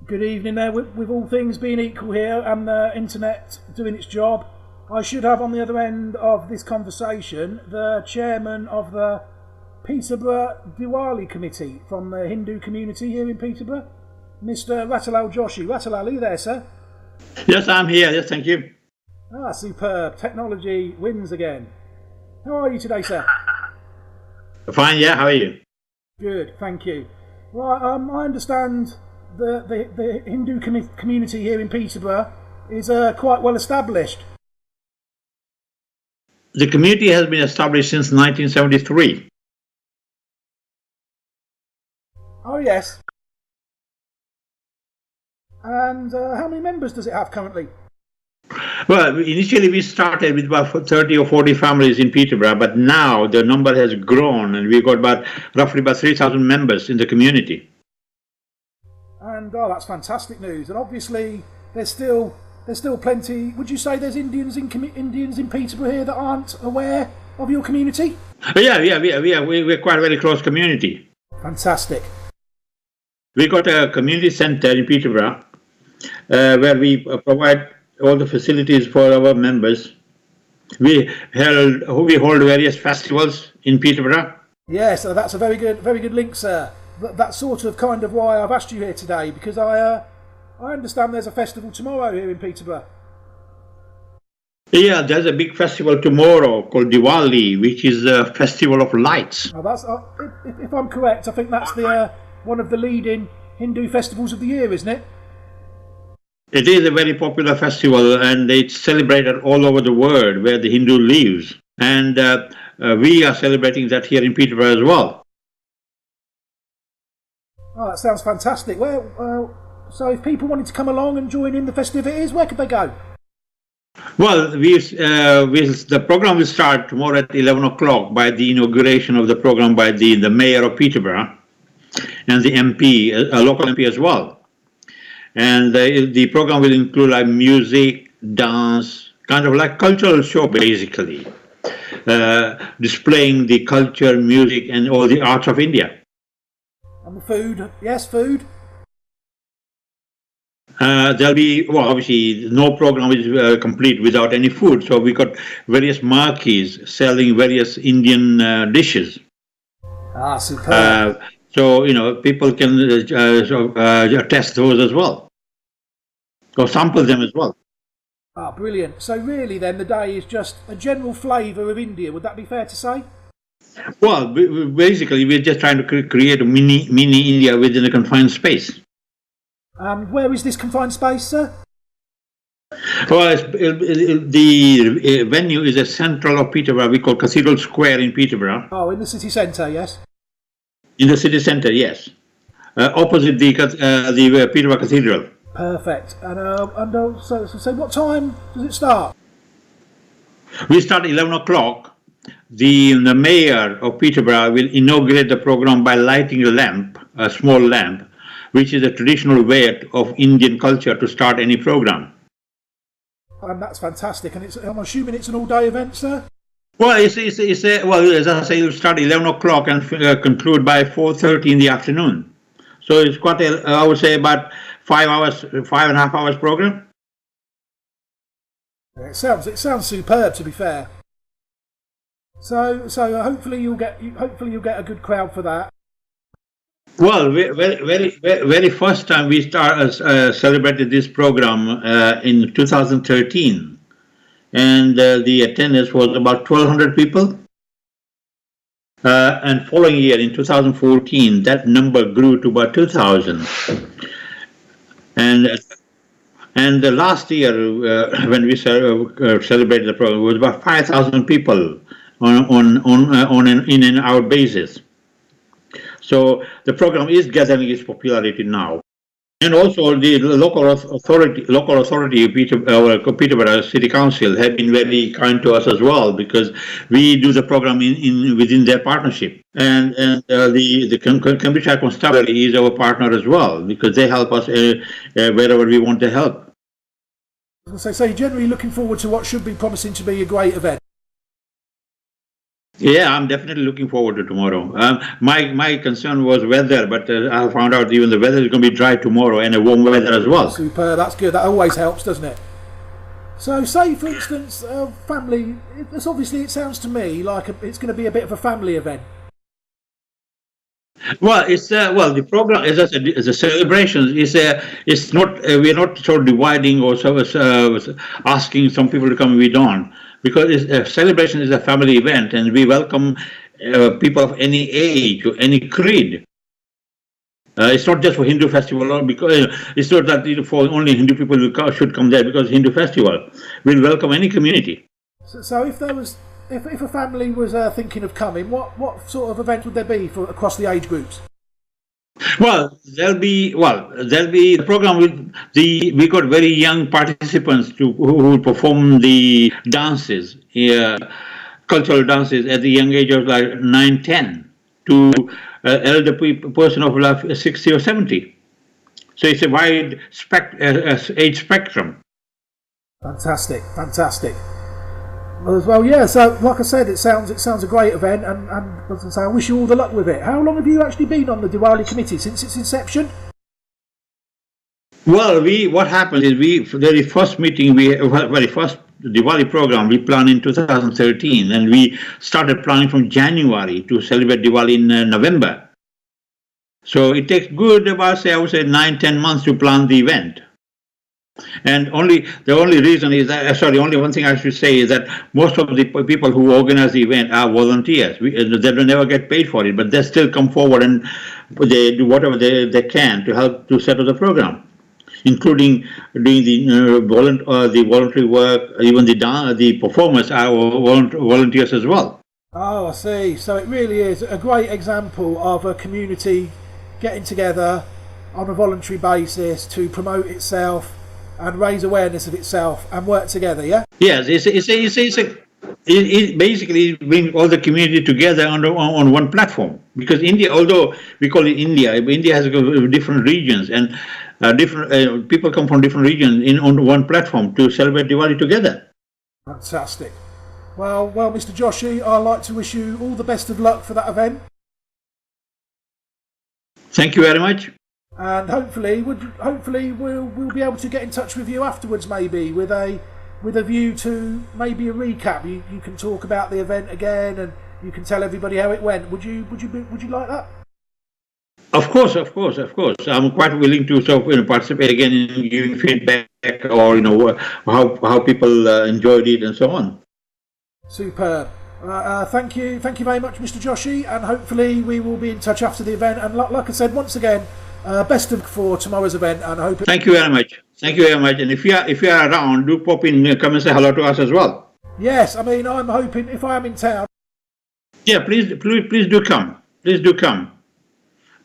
Good evening there. With all things being equal here and the internet doing its job, I should have on the other end of this conversation the chairman of the Peterborough Diwali committee from the Hindu community here in Peterborough, Mr. Ratilal Joshi. Ratilal, are you there, sir? Yes, I'm here. Yes, thank you. Ah, superb. Technology wins again. How are you today, sir? Fine, yeah. How are you? Good, thank you. Right, I understand the Hindu community here in Peterborough is quite well established. The community has been established since 1973. Oh, yes. And how many members does it have currently? Well, initially we started with about 30 or 40 families in Peterborough, but now the number has grown and we've got roughly about 3,000 members in the community. And that's fantastic news. And obviously there's still plenty. Would you say there's Indians in Peterborough here that aren't aware of your community? We're quite a very close community. Fantastic. We got a community centre in Peterborough where we provide all the facilities for our members. We hold various festivals in Peterborough. Yes, that's a very good link, sir. That's sort of kind of why I've asked you here today, because I understand there's a festival tomorrow here in Peterborough. Yeah, there's a big festival tomorrow called Diwali, which is a festival of lights. Now that's, if I'm correct, I think that's the one of the leading Hindu festivals of the year, isn't it? It is a very popular festival and it's celebrated all over the world where the Hindu lives. And we are celebrating that here in Peterborough as well. Oh, that sounds fantastic. So if people wanted to come along and join in the festivities, where could they go? Well, the program will start tomorrow at 11 o'clock by the inauguration of the program by the mayor of Peterborough and the MP, a local MP as well. And the program will include like music, dance, kind of like cultural show basically, displaying the culture, music and all the arts of India. And the food, yes, food. There'll be, well, obviously no program is complete without any food. So we got various marquees selling various Indian dishes. Ah, superb. So, people can test those as well, or sample them as well. Ah, brilliant. So really then the day is just a general flavour of India, would that be fair to say? Well, basically we're just trying to create a mini India within a confined space. Where is this confined space, sir? Well, the venue is a central of Peterborough. We call Cathedral Square in Peterborough. Oh, in the city centre, yes? In the city centre, yes. Opposite the Peterborough Cathedral. Perfect. And so what time does it start? We start at 11 o'clock. The mayor of Peterborough will inaugurate the program by lighting a lamp, a small lamp, which is a traditional way of Indian culture to start any program. And that's fantastic. And I'm assuming it's an all-day event, sir? Well, as I say, it'll start at 11 o'clock and conclude by 4:30 in the afternoon. So it's quite I would say about 5.5 hours program. It sounds superb, to be fair. So hopefully you'll get a good crowd for that. Well, very first time we celebrated this program in 2013, and the attendance was about 1,200 people. And following year in 2014, that number grew to about 2,000. And the last year when we celebrated the program, it was about 5,000 people on an in and out basis. So the program is gathering its popularity now. And also the local authority, Peterborough City Council, have been very kind to us as well, because we do the program within their partnership. And the Cambridgeshire Constabulary is our partner as well, because they help us wherever we want to help. So you're generally looking forward to what should be promising to be a great event. Yeah, I'm definitely looking forward to tomorrow. My concern was weather, but I found out even the weather is going to be dry tomorrow and a warm weather as well. Super, that's good. That always helps, doesn't it? So, say for instance, family. It's obviously it sounds to me like it's going to be a bit of a family event. Well, the program, as I said, the celebrations is it's not we're not sort of dividing or asking some people to come. We don't, because celebration is a family event, and we welcome people of any age or any creed. It's not just for Hindu festival, or because it's not that for only Hindu people should come there because Hindu festival. We'll welcome any community. So if there was, if a family was thinking of coming, what sort of event would there be for across the age groups? There'll be the program with we got very young participants who will perform the dances, cultural dances at the young age of like 9, 10 to elder person of like 60 or 70. So it's a wide age spectrum. Fantastic, fantastic. Well, yeah. So, like I said, it sounds a great event, and as I say, I wish you all the luck with it. How long have you actually been on the Diwali committee since its inception? Well, what happened is for the very first meeting, very first Diwali program we planned in 2013, and we started planning from January to celebrate Diwali in November. So it takes good about, say, I would say 9, 10 months to plan the event. And the only reason is that, sorry, only one thing I should say is that most of the people who organize the event are volunteers. They will never get paid for it, but they still come forward and they do whatever they can to help to set up the program, including doing the voluntary work. Even the performers are volunteers as well. Oh, I see. So it really is a great example of a community getting together on a voluntary basis to promote itself and raise awareness of itself and work together. Yeah. Yes, it basically brings all the community together on one platform. Because India, although we call it India, India has different regions, and different people come from different regions on one platform to celebrate Diwali together. Fantastic. Well, Mr. Joshi, I'd like to wish you all the best of luck for that event, Thank you very much. and hopefully we'll be able to get in touch with you afterwards, maybe with a view to maybe a recap. You can talk about the event again, and you can tell everybody how it went. Would you like that? Of course, of course, of course. I'm quite willing to sort of, participate again in giving feedback, or how people enjoyed it and so on. Superb. Thank you very much, Mr. Joshi, and hopefully we will be in touch after the event. And like I said, once again, best of luck for tomorrow's event, and I hope. Thank you very much. Thank you very much. And if you are around, do pop in, come and say hello to us as well. Yes, I mean I'm hoping if I am in town. Yeah, please do come. Please do come.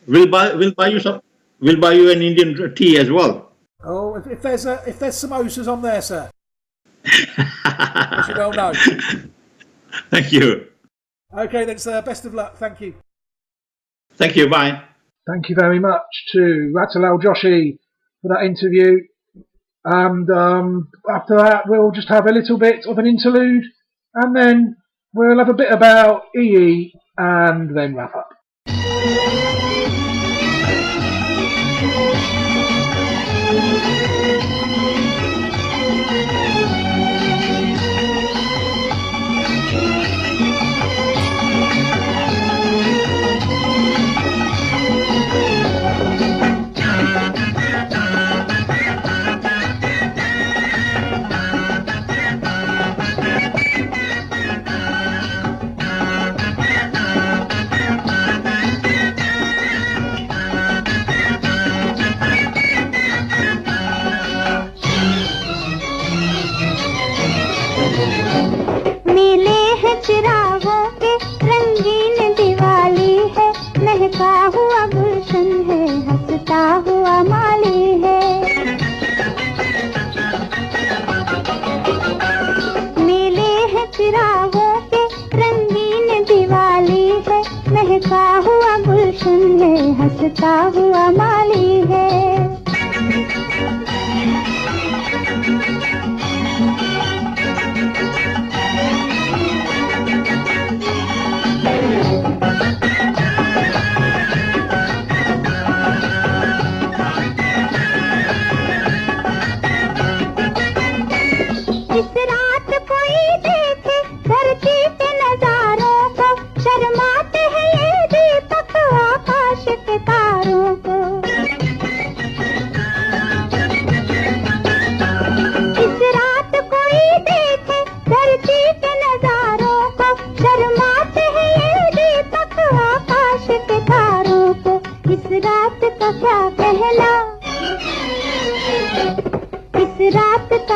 We'll buy you an Indian tea as well. Oh, if there's samosas on there, sir, as you well know. Thank you. Okay, then, sir. Best of luck. Thank you. Thank you. Bye. Thank you very much to Ratilal Joshi for that interview. And after that, we'll just have a little bit of an interlude, and then we'll have a bit about EE, and then wrap up.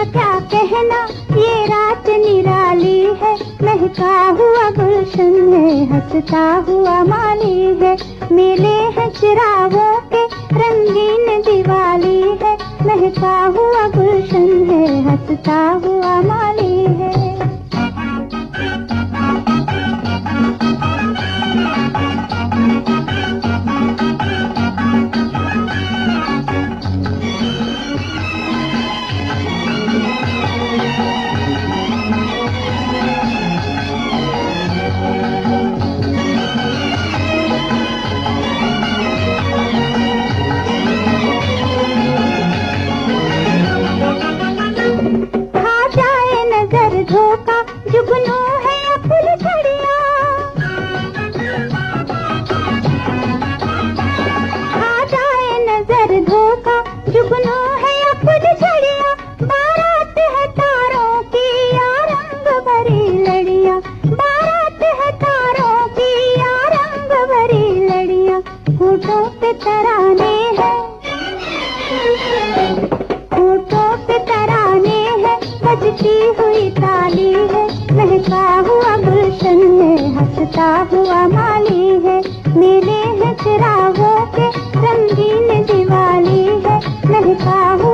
क्या कहना, ये रात निराली है, महका हुआ गुलशन है, हंसता हुआ माली है, मेले हैं चिरागों के, रंगीन दिवाली है, महका हुआ गुलशन है, हंसता हुआ माली है। धोखा जुगनू है या फूल झड़िया, आ जाए नजर धोखा जुगनू है या फूल झड़िया, बारात है तारों की या रंग भरी लड़िया, बारात है तारों की या रंग भरी लड़िया, होठों पे तराने हैं, होठों पे तराने हैं, बजती हुई ताली है, महका हुआ गुलशन है, हंसता हुआ माली है, मेले हैं चिरागों के, रंगीन दिवाली है, महका हुआ